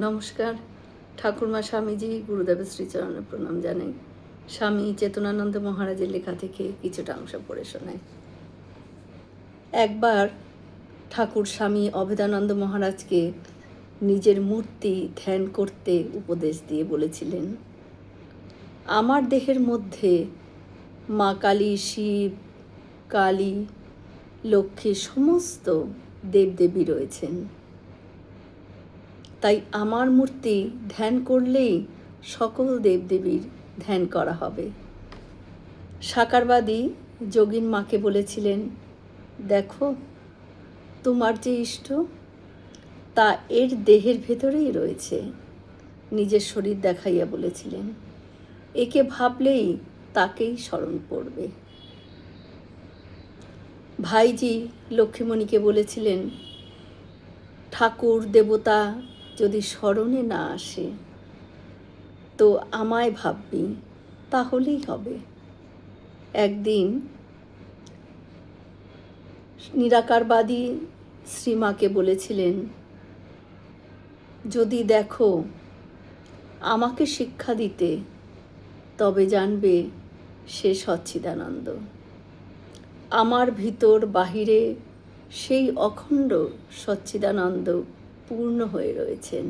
নমস্কার। ঠাকুরমা স্বামীজি গুরুদেবের শ্রীচরণে প্রণাম জানাই। স্বামী চেতনানন্দ মহারাজের লেখা থেকে কিছুটা অংশ পড়ে শোনাই। একবার ঠাকুর স্বামী অভেদানন্দ মহারাজকে নিজের মূর্তি ধ্যান করতে উপদেশ দিয়ে বলেছিলেন, আমার দেহের মধ্যে মা কালী, শিব, কালী, লক্ষ্মী সমস্ত দেবদেবী রয়েছেন। তাই আমার মূর্তি ধ্যান করলেই সকল দেবদেবীর ধ্যান করা হবে। সাকারবাদী যোগীন মাকে বলেছিলেন, দেখো তোমার যে ইষ্ট তা এর দেহের ভেতরেই রয়েছে। নিজের শরীর দেখাইয়া বলেছিলেন, একে ভাবলেই তাকেই স্মরণ পড়বে। ভাইজি লক্ষ্মীমণিকে বলেছিলেন, ঠাকুর দেবতা যদি স্মরণে না আসে তো আমায় ভাববি, তাহলেই হবে। একদিন নিরাকারবাদী শ্রীমাকে বলেছিলেন, যদি দেখো আমাকে শিক্ষা দিতে তবে জানবে সে সচ্চিদানন্দ। আমার ভিতর বাহিরে সেই অখণ্ড সচ্চিদানন্দ পূর্ণ হয়ে রয়েছেন।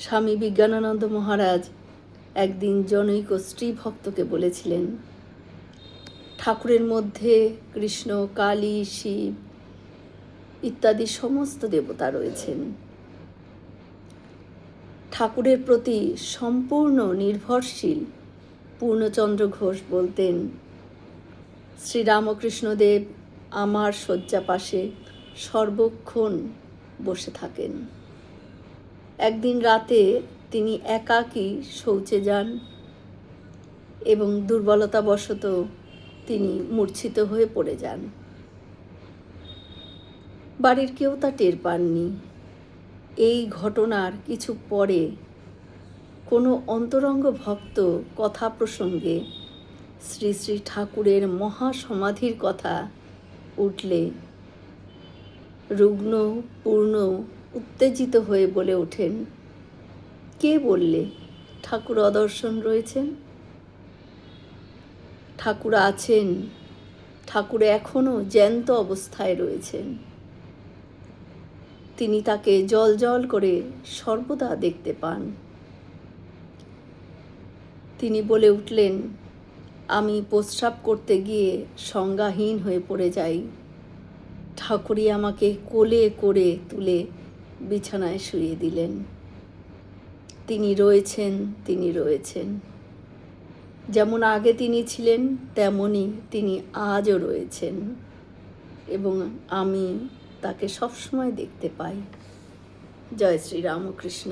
স্বামী বিজ্ঞানানন্দ মহারাজ একদিন জনৈক স্ত্রী ভক্তকে বলেছিলেন, ঠাকুরের মধ্যে কৃষ্ণ, কালী, শিব ইত্যাদি সমস্ত দেবতা রয়েছেন। ঠাকুরের প্রতি সম্পূর্ণ নির্ভরশীল পূর্ণচন্দ্র ঘোষ বলতেন, শ্রীরামকৃষ্ণদেব আমার শয্যা পাশে সর্বক্ষণ বসে থাকেন। একদিন রাতে তিনি একাকী শৌচে যান এবং দুর্বলতাবশত তিনি মূর্ছিত হয়ে পড়ে যান। বাড়ির কেউ তা টের পাননি। এই ঘটনার কিছু পরে কোনো অন্তরঙ্গ ভক্ত কথা প্রসঙ্গে শ্রী শ্রী ঠাকুরের মহাসমাধির কথা উঠলে রুগ্ন পূর্ণ উত্তেজিত হয়ে বলে ওঠেন, কে বললে ঠাকুর অদর্শন রয়েছেন? ঠাকুর আছেন, ঠাকুর এখনও জ্যান্ত অবস্থায় রয়েছেন। তিনি তাকে জল জল করে সর্বদা দেখতে পান। তিনি বলে উঠলেন, আমি প্রস্রাব করতে গিয়ে সংজ্ঞাহীন হয়ে পড়ে যাই। ঠাকুরই আমাকে কোলে করে তুলে বিছানায় শুইয়ে দিলেন। তিনি রয়েছেন, তিনি রয়েছেন। যেমন আগে তিনি ছিলেন তেমনই তিনি আজও রয়েছেন এবং আমি তাকে সবসময় দেখতে পাই। জয় শ্রী রামকৃষ্ণ।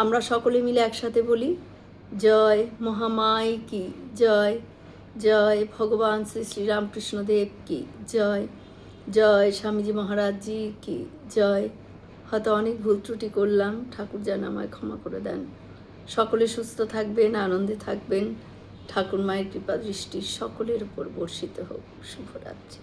আমরা সকলে মিলে একসাথে বলি, জয় মহামাই কি জয়, জয় ভগবান শ্রী শ্রীরামকৃষ্ণদেব কি জয়, জয় স্বামীজি মহারাজজি কি জয়। হয়তো অনেক ভুল ত্রুটি করলাম, ঠাকুর যেন আমায় ক্ষমা করে দেন। সকলে সুস্থ থাকবেন, আনন্দে থাকবেন। ঠাকুর মায়ের কৃপা দৃষ্টি সকলের উপর বর্ষিত হোক। শুভরাত্রি।